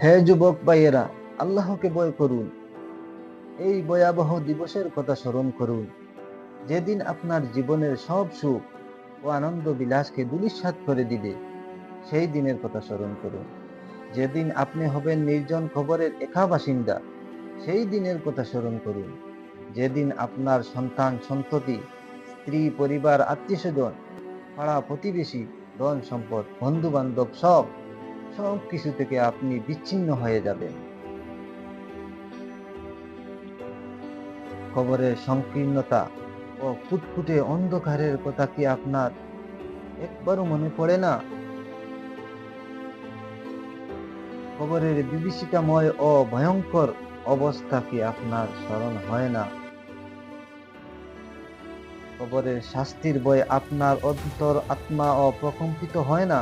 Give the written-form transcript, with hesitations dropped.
হে যুবক ভাইয়েরা, আল্লাহকে ভয় করুন। এই ভয়াবহ দিবসের কথা স্মরণ করুন, যেদিন আপনার জীবনের সব সুখ ও আনন্দ বিলাসকে ধূলিসাৎ করে দিবে। সেই দিনের কথা স্মরণ করুন, যেদিন আপনি হবেন নির্জন কবরের একা বাসিন্দা। সেই দিনের কথা স্মরণ করুন, যেদিন আপনার সন্তান সন্ততি, স্ত্রী, পরিবার, আত্মীয় স্বজন, পাড়া প্রতিবেশী, ধন সম্পদ, বন্ধু বান্ধব সব সব কিছু থেকে আপনি বিচ্ছিন্ন হয়ে যাবেন। কবরের সংকীর্ণতা ও ফুটফুটে অন্ধকারের কথা কি আপনার একবারও মনে পড়ে না? কবরের বিভীষিকাময় ও ভয়ঙ্কর অবস্থা কি আপনার স্মরণ হয় না? কবরের শাস্তির ভয় আপনার অন্তর আত্মা ও প্রকম্পিত হয় না?